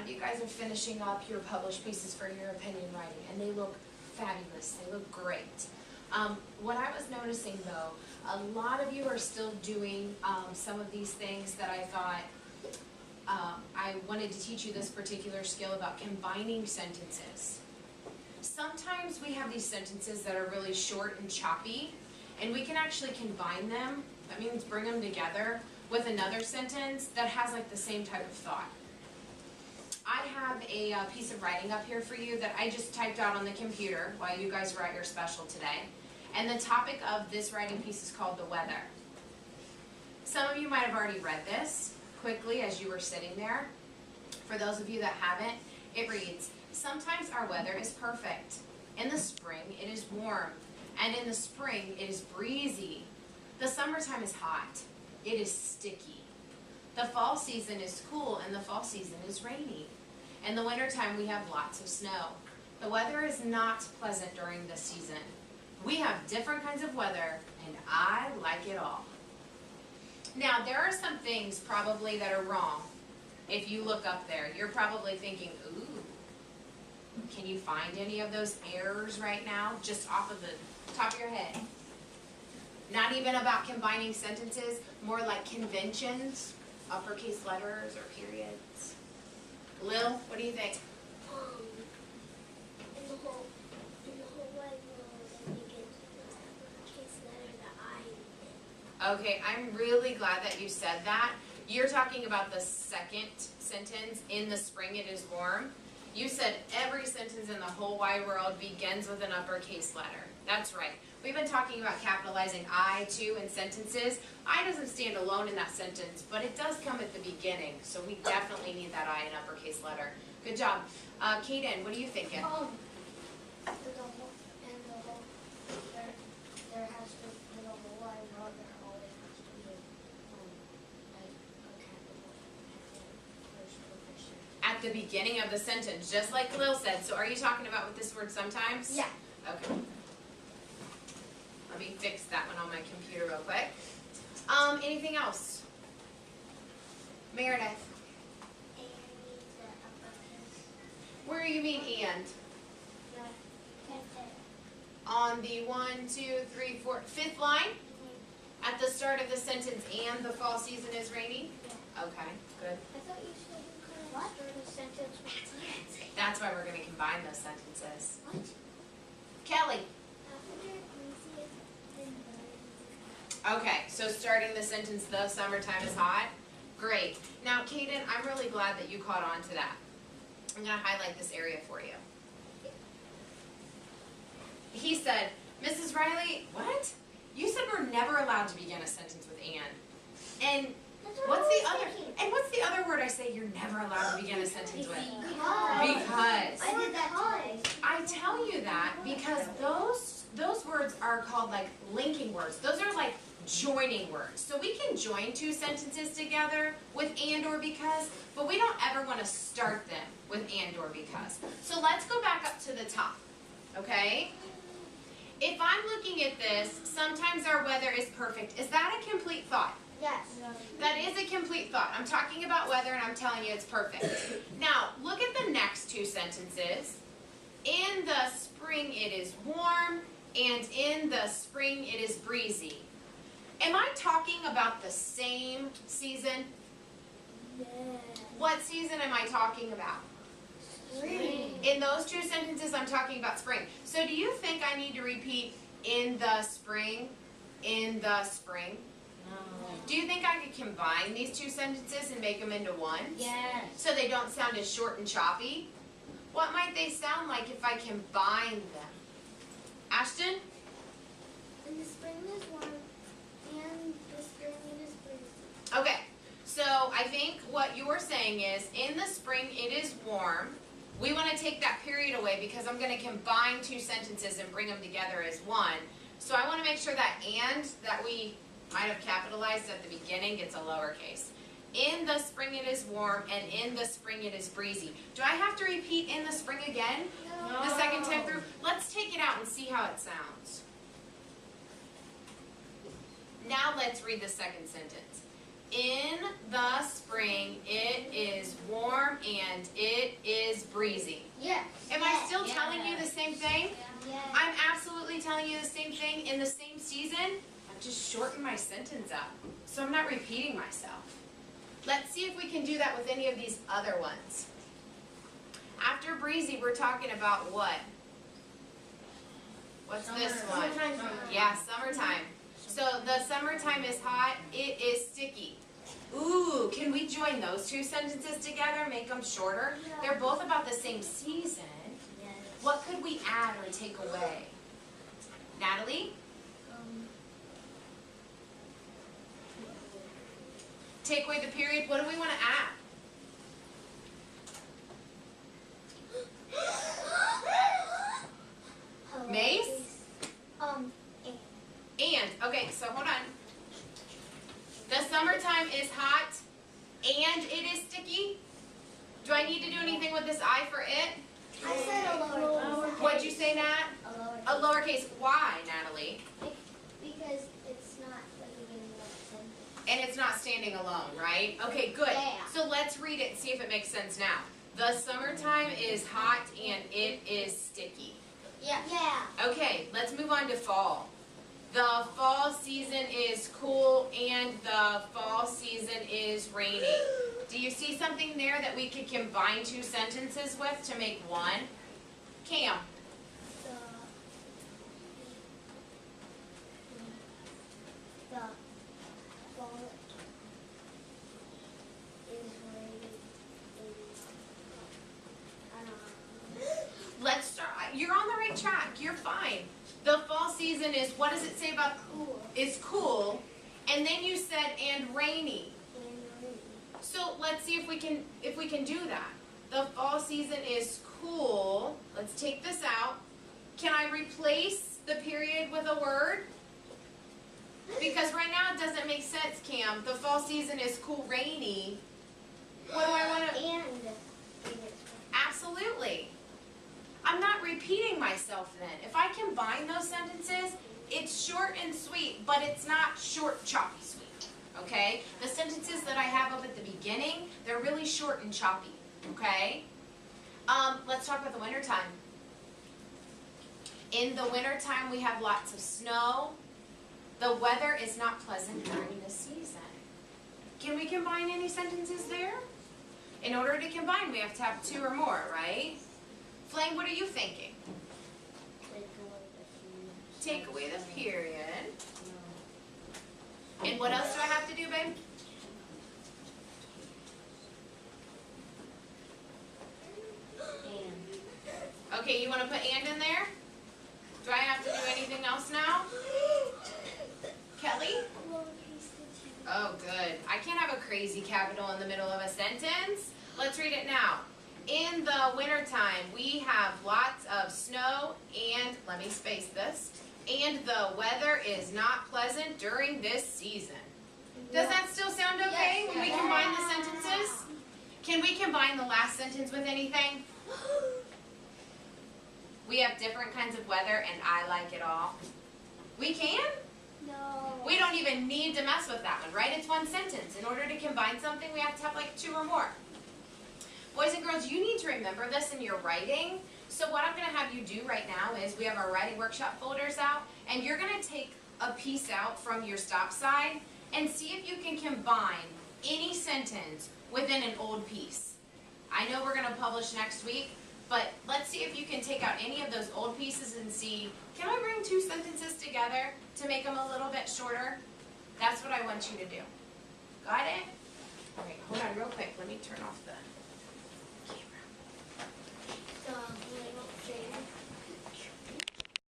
of you guys are finishing up your published pieces for your opinion writing, and they look fabulous. They look great. What I was noticing, though, a lot of you are still doing some of these things that I thought I wanted to teach you this particular skill about combining sentences. Sometimes we have these sentences that are really short and choppy, and we can actually combine them. That means bring them together with another sentence that has like the same type of thought. I have a piece of writing up here for you that I just typed out on the computer while you guys were at your special today. And the topic of this writing piece is called the weather. Some of you might have already read this quickly as you were sitting there. For those of you that haven't, it reads, sometimes our weather is perfect. In the spring, it is warm. And in the spring, it is breezy. The summertime is hot. It is sticky. The fall season is cool, and the fall season is rainy. In the wintertime, we have lots of snow. The weather is not pleasant during this season. We have different kinds of weather, and I like it all. Now, there are some things probably that are wrong. If you look up there, you're probably thinking, ooh, can you find any of those errors right now, just off of the top of your head? Not even about combining sentences, more like conventions, uppercase letters or periods. Lil, what do you think? In the whole wide world, it begins with an uppercase letter, the I. Okay, I'm really glad that you said that. You're talking about the second sentence, in the spring it is warm. You said every sentence in the whole wide world begins with an uppercase letter. That's right. We've been talking about capitalizing I, too, in sentences. I doesn't stand alone in that sentence, but it does come at the beginning, so we definitely need that I in uppercase letter. Good job. Kaden, what are you thinking? In the whole, there has to, in the whole wide world, there always has to be, like, a capital at the first position. At the beginning of the sentence, just like Lil said. So are you talking about with this word sometimes? Yeah. Okay. Let me fix that one on my computer real quick. Anything else? Meredith. And needs an uppercase. Where you mean and? Yeah. On the 1, 2, 3, 4, fifth line? At the start of the sentence, and the fall season is rainy? Yeah. Okay, good. I thought you said you couldn't start a sentence with it. That's why we're going to combine those sentences. What? Kelly. After greasy and Okay, so starting the sentence, the summertime is hot. Great. Now, Kaden, I'm really glad that you caught on to that. I'm going to highlight this area for you. He said, Mrs. Riley, what? You said we're never allowed to begin a sentence with and. And what's the other word I say you're never allowed to begin a sentence with? Because. I did that too. I tell you that because those words are called like linking words. Those are like joining words. So we can join two sentences together with and or because, but we don't ever want to start them with and or because. So let's go back up to the top, okay? If I'm looking at this, sometimes our weather is perfect. Is that a complete thought? Yes. That is a complete thought. I'm talking about weather and I'm telling you it's perfect. Now, look at the next two sentences. In the spring it is warm, and in the spring it is breezy. Am I talking about the same season? Yes. What season am I talking about? Spring. In those two sentences, I'm talking about spring. So do you think I need to repeat in the spring, in the spring? No. Do you think I could combine these two sentences and make them into one? Yes. So they don't sound as short and choppy? What might they sound like if I combine them? Ashton? In the spring it is warm, and the spring it is breezy. Okay, so I think what you were saying is, in the spring it is warm. We want to take that period away because I'm going to combine two sentences and bring them together as one. So I want to make sure that and that we might have capitalized at the beginning gets a lowercase. In the spring it is warm, and in the spring it is breezy. Do I have to repeat in the spring again? No. The second time through? Let's take it out and see how it sounds. Now let's read the second sentence. In the spring, it is warm and it is breezy. Yes. Am I still telling you the same thing? Yes. I'm absolutely telling you the same thing in the same season. I've just shortened my sentence up, so I'm not repeating myself. Let's see if we can do that with any of these other ones. After breezy, we're talking about what? What's this one? Yeah, summertime. So the summertime is hot, it is sticky. Ooh, can we join those two sentences together, make them shorter? They're both about the same season. Yes. What could we add or take away? Natalie? Take away the period, what do we want to add? Mace? And, okay, so hold on. The summertime is hot and it is sticky. Do I need to do anything with this I for it? I said a lowercase. What'd you say, Nat? A A lowercase. Why, Natalie? Because it's not living in one sentence. And it's not standing alone, right? Okay, good. Yeah. So let's read it and see if it makes sense now. The summertime is hot and it is sticky. Yeah. Okay, let's move on to fall. The fall season is cool and the fall season is rainy. Do you see something there that we could combine two sentences with to make one? Cam. The fall is raining. I don't know. Let's start. You're on the right track. You're fine. The fall season is, what does it say about Cool is cool? And then you said and rainy. and rainy. So let's see if we can do that. The fall season is cool. Let's take this out. Can I replace the period with a word? Because right now it doesn't make sense, Cam. The fall season is cool, rainy. What do I want to? And Absolutely. I'm not repeating myself then. If I combine those sentences, it's short and sweet, but it's not short, choppy, sweet. Okay? The sentences that I have up at the beginning, they're really short and choppy. Okay? Let's talk about the wintertime. In the wintertime, we have lots of snow. The weather is not pleasant during this season. Can we combine any sentences there? In order to combine, we have to have two or more, right? Flame, what are you thinking? Take away the period. And what else do I have to do, babe? Okay, you want to put and in there? Do I have to do anything else now? Kelly? Oh, good. I can't have a crazy capital in the middle of a sentence. Let's read it now. In the wintertime, we have lots of snow and, let me space this, and the weather is not pleasant during this season. Does that still sound okay when we combine the sentences? Can we combine the last sentence with anything? We have different kinds of weather and I like it all. We can? No. We don't even need to mess with that one, right? It's one sentence. In order to combine something, we have to have like two or more. Boys and girls, you need to remember this in your writing. So what I'm going to have you do right now is we have our writing workshop folders out, and you're going to take a piece out from your stop sign and see if you can combine any sentence within an old piece. I know we're going to publish next week, but let's see if you can take out any of those old pieces and see, can I bring two sentences together to make them a little bit shorter? That's what I want you to do. Got it? All right, hold on real quick. Let me turn off the camera. The little thing.